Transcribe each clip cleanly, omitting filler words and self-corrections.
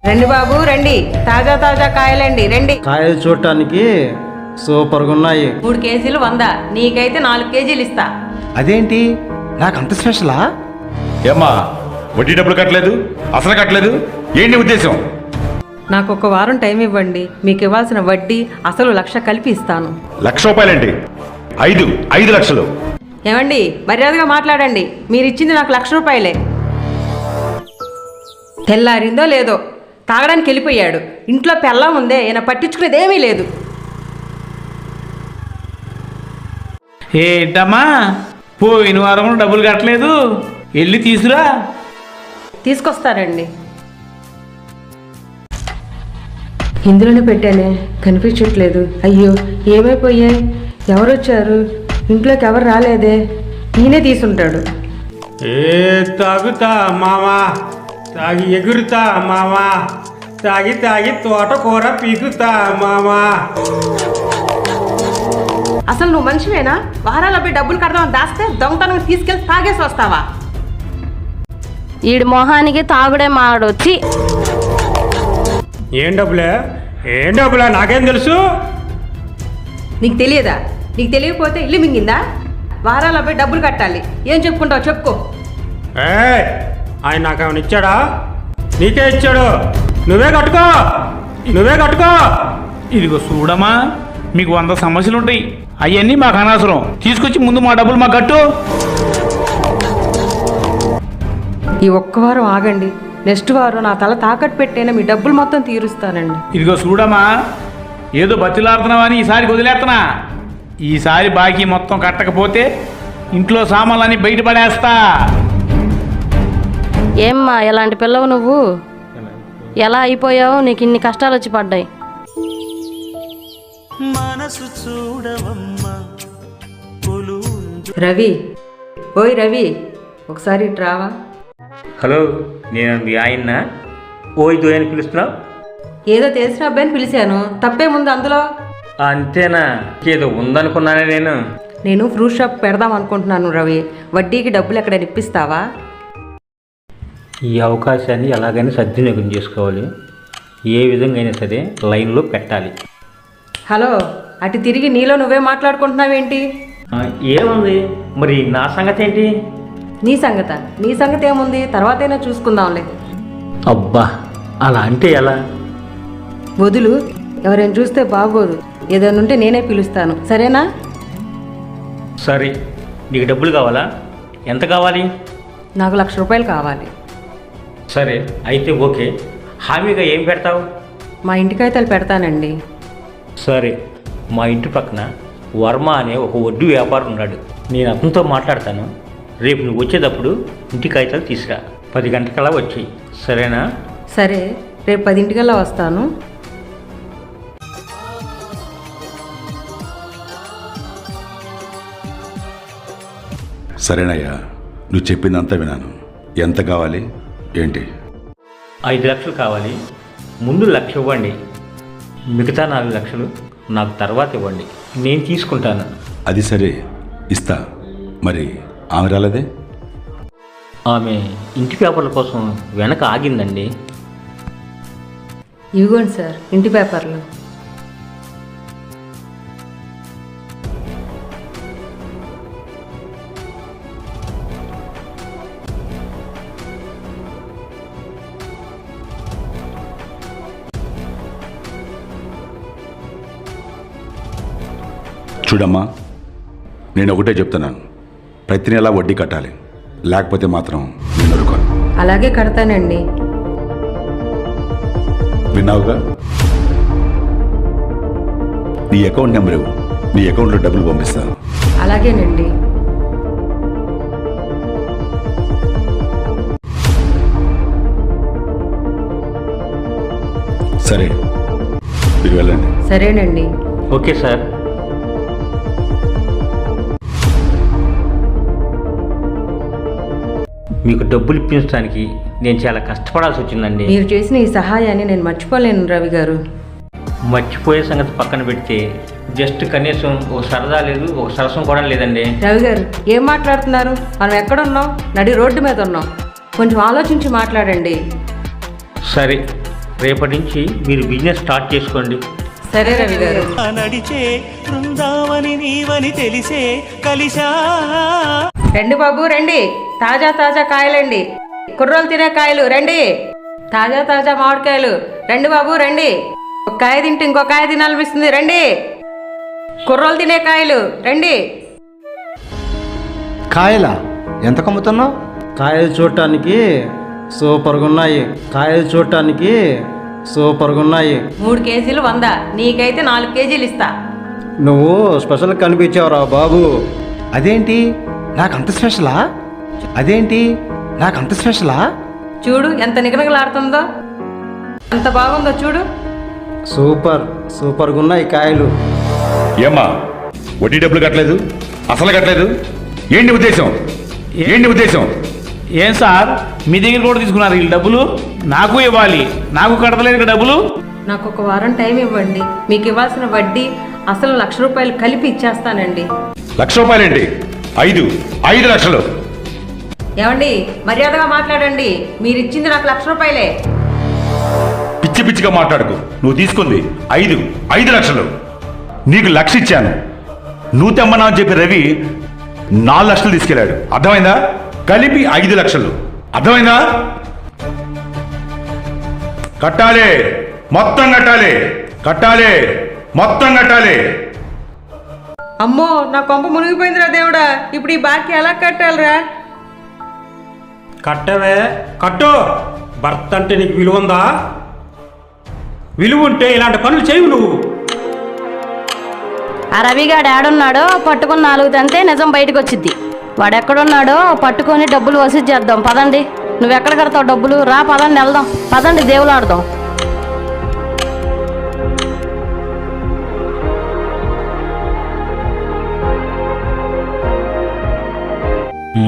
రండి బాబు రండి, తాజా తాజా కాయలండి రండి. కాయలు చూడటానికి సూపర్గా ఉన్నాయి. 3 కేజీలు 100, నీకైతే 4 కేజీలు ఇస్తా. అదేంటి నాకు అంత స్పెషలా? ఏమ్మా వడ్డీ డబ్బులు కట్టలేదు, అసలు కట్టలేదు, ఏంటి ఉద్దేశం? నాకు 1 వారం టైం ఇవ్వండి, మీకు ఇవ్వాల్సిన వడ్డీ అసలు 1,00,000 కలిపి ఇస్తాను. ₹1,00,000 5 లక్షలు. ఏమండి మర్యాదగా మాట్లాడండి, మీరు ఇచ్చింది నాకు ₹1,00,000. తెల్లారిందో లేదో తాగడానికి వెళ్ళిపోయాడు, ఇంట్లో పెళ్ళం ఉందే, ఈయన పట్టించుకునేది ఏమీ లేదు. ఏంటమ్మా పోయిన వారం డబ్బులు కట్టలేదు, వెళ్ళి తీసురా. తీసుకొస్తానండి. ఇందులోనే పెట్టానే, కనిపించట్లేదు. అయ్యో ఏమైపోయాయి, ఎవరు వచ్చారు, ఇంట్లోకి ఎవరు రాలేదే, ఈయనే తీసుంటాడు. తాగుతా మామా, తాగి ఎగురుతా మామా, తాగి తాగి తోటకూర పీకుతా మామా. అసలు నువ్వు మనిషివేనా? వారాలపై డబ్బులు కడదామని దాస్తే దొంగతనం తీసుకెళ్ళి తాగేసి వస్తావా? ఈడి మొహానికి తాగుడే మాడొచ్చి. ఏం డబ్బులే నాకేం తెలుసు? నీకు తెలియదా? నీకు తెలియకపోతే ఇల్లు మింగిందా? వారాలపై డబ్బులు కట్టాలి, ఏం చెప్పుకుంటావు చెప్పుకో. ఆయన నాకేమైనా ఇచ్చాడా? నీకే ఇచ్చాడు, నువ్వే కట్టుకో. ఇదిగో చూడమ్మా, మీకు 100 సమస్యలు ఉంటాయి, అవన్నీ మాకు అనవసరం. తీసుకొచ్చి ముందు మా డబ్బులు మాకు కట్టు. ఈ 1 వారం ఆగండి, నెక్స్ట్ వారం నా తల తాకట్టు పెట్టైనా మీ డబ్బులు మొత్తం తీరుస్తానండి. ఇదిగో చూడమ్మా, ఏదో బతిలాడుతున్నావని ఈసారి వదిలేస్తున్నా. ఈసారి బాకీ మొత్తం కట్టకపోతే ఇంట్లో సామాన్లన్నీ బయటపడేస్తా. ఏమ్మా ఎలాంటి పిల్లవు నువ్వు? ఎలా అయిపోయావు? నీకు ఇన్ని కష్టాలు వచ్చి పడ్డాయి. రవి, ఓయ్ రవి, ఒకసారి ఇటు రావా? హలో, నేను మీ ఆయన ఓయ్ దోయ్ అని పిలుస్తున్నావు? ఏదో తెలిసిన అబ్బాయిని పిలిచాను, తప్పేముంది అందులో? అంతేనా? ఏదో ఉందనుకున్నానే నేను. నేను ఫ్రూట్ షాప్ పెడదాం అనుకుంటున్నాను రవి, వడ్డీకి డబ్బులు ఎక్కడ ఇప్పిస్తావా? ఈ అవకాశాన్ని ఎలాగైనా సద్వినియోగం చేసుకోవాలి, ఏ విధంగా అయినా సరే లైన్లో పెట్టాలి. హలో, అటు తిరిగి నీలో నువ్వే మాట్లాడుకుంటున్నావేంటి? ఏముంది మరి, నా సంగతి ఏంటి? నీ సంగతి ఏముంది, తర్వాతైనా చూసుకుందాంలే. అబ్బా, అలా అంటే ఎలా? వదులు, ఎవరైనా చూస్తే బాగోదు. ఏదైనా ఉంటే నేనే పిలుస్తాను, సరేనా? సరే, నీకు డబ్బులు కావాలా? ఎంత కావాలి? నాకు ₹1,00,000 కావాలి. సరే అయితే ఓకే. హామీగా ఏం పెడతావు? మా ఇంటికైతే పెడతానండి. సరే, మా ఇంటి పక్కన వర్మ అనే ఒక వడ్డీ వ్యాపారం ఉన్నాడు, నేను అతనితో మాట్లాడతాను. రేపు నువ్వు వచ్చేటప్పుడు ఇంటి కాగితాలు తీసుకురా, 10 గంటలకల్లా వచ్చి, సరేనా? సరే, రేపు 10 వస్తాను. సరేనయ్యా, నువ్వు చెప్పిందంతా విన్నాను. ఎంత కావాలి ఏంటి? 5 లక్షలు కావాలి. ముందు 1,00,000 ఇవ్వండి, మిగతా 4 లక్షలు నాకు తర్వాత ఇవ్వండి, నేను తీసుకుంటాను. అది సరే, ఇస్తా. మరి ఆమె రాలేదే? ఆమె ఇంటి పేపర్ల కోసం వెనక ఆగిందండి. ఇవ్వండి సార్ ఇంటి పేపర్లు. చూడమ్మా, నేను ఒకటే చెప్తున్నాను, ప్రతి నెల వడ్డీ కట్టాలి, లేకపోతే మాత్రం నేను ఊరుకోను. అలాగే కడతానండి. విన్నావుగా? నీ అకౌంట్ నెంబర్ ఇవ్వు, నీ అకౌంట్లో డబ్బులు పంపిస్తాను. అలాగేనండి. సరే, మీరు వెళ్ళండి. సరేనండి. Okay sir. మీకు డబ్బులు ఇప్పించడానికి నేను చాలా కష్టపడాల్సి వచ్చిందండి. మీరు చేసిన ఈ సహాయాన్ని నేను మర్చిపోలేను రవి గారు. మర్చిపోయే సంగతి పక్కన పెడితే జస్ట్ కనీసం ఒక సరదా లేదు, ఒక సరసం కూడా లేదండి. రవి గారు ఏం మాట్లాడుతున్నారు? మనం ఎక్కడున్నాం? నడి రోడ్డు మీద ఉన్నాం, కొంచెం ఆలోచించి మాట్లాడండి. సరే, రేపటి నుంచి మీరు బిజినెస్ స్టార్ట్ చేసుకోండి. సరే రవి గారు. నడిచే బృందావని నీవని తెలిసే కలిసా. రండి బాబు రండి, తాజా తాజా కాయలండి, కుర్రోలు తినే కాయలు రండి, తాజా తాజా మామిడికాయలు రండి బాబు రండి. ఒక కాయ తింటే ఇంకో కాయ తినాలనిపిస్తుంది రండి. కుర్రోలు తినే కాయలు రండి. కాయలా? ఎంత కమ్ముతున్నావు? కాయలు చూడటానికి సూపర్గా ఉన్నాయి. కాయలు చూడటానికి సూపర్గా ఉన్నాయి. 3 కేజీలు 100, నీకైతే 4 కేజీలు ఇస్తా. నువ్వు స్పెషల్ కనిపించావురా బాబు. అదేంటి నాకు అంత స్పెషలా? అదేంటి నాకు అంత స్పెషలా? చూడు ఎంత నిగనగలాడుతుందో, ఎంత బాగుందో చూడు. సూపర్గా ఉన్నాయి కాయలు. ఏమ్మా వడ్డీ డబ్బులు కట్టలేదు, అసలు కట్టలేదు, ఏంటి ఉద్దేశం? ఏంటి ఉద్దేశం? ఏం సార్ మీ దగ్గర కూడా తీసుకున్నారు వీళ్ళు డబ్బులు? నాకు ఇవ్వాలి, నాకు కడతలేదు ఇక్కడ డబ్బులు. నాకు ఒక వారం టైం ఇవ్వండి, మీకు ఇవ్వాల్సిన వడ్డీ అసలు 1,00,000 రూపాయలు కలిపి ఇచ్చేస్తానండి. 1,00,000 రూపాయలేంటి? 5 లక్షలు. ఏమండి మర్యాదగా మాట్లాడండి, మీరు ఇచ్చింది నాకు 1,00,000 రూపాయలే. పిచ్చి పిచ్చిగా మాట్లాడుకు. నువ్వు తీసుకుంది 5 లక్షలు. నీకు 1,00,000 ఇచ్చాను. నువ్వు తెమ్మన్నా అని చెప్పి రవి 4 లక్షలు తీసుకెళ్ళాడు. అర్థమైందా? కలిపి 5 లక్షలు. అర్థమైందా? కట్టాలి, మొత్తం కట్టాలి, కట్టాలి, మొత్తం కట్టాలి. అమ్మో నా కొంప మునిగిపోయిందిరా దేవుడా, ఇప్పుడు ఈ బాకీ ఎలా కట్టాలిరా? కట్టవే కట్టు. భర్త అంటే నీకు విలువ ఉందా? విలువ ఉంటే ఇలాంటి పనులు చేయవు నువ్వు. ఆ రవిగాడు ఏడున్నాడో పట్టుకొని 4 తంతే నిజం బయటకు వచ్చిద్ది. వాడు ఎక్కడున్నాడో పట్టుకొని డబ్బులు వసూలు చేద్దాం. పదండి. నువ్వెక్కడ కడతావు డబ్బులు? రా పదండి వెళ్దాం. పదండి దేవులు ఆడదాం.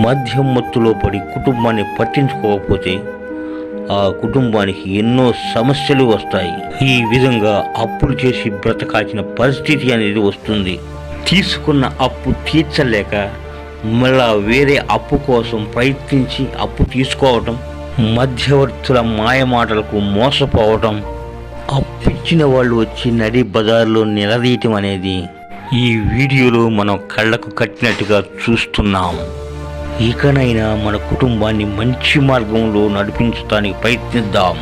మద్యం మత్తులో పడి కుటుంబాన్ని పట్టించుకోకపోతే ఆ కుటుంబానికి ఎన్నో సమస్యలు వస్తాయి. ఈ విధంగా అప్పులు చేసి బ్రతకాల్సిన పరిస్థితి అనేది వస్తుంది. తీసుకున్న అప్పు తీర్చలేక మళ్ళా వేరే అప్పు కోసం ప్రయత్నించి అప్పు తీసుకోవటం, మధ్యవర్తుల మాయమాటలకు మోసపోవటం, అప్పిచ్చిన వాళ్ళు వచ్చి నడి బజార్లో నిలదీయటం అనేది ఈ వీడియోలో మనం కళ్ళకు కట్టినట్టుగా చూస్తున్నాం. ఇకనైనా మన కుటుంబాన్ని మంచి మార్గంలో నడిపించడానికి ప్రయత్నిద్దాం.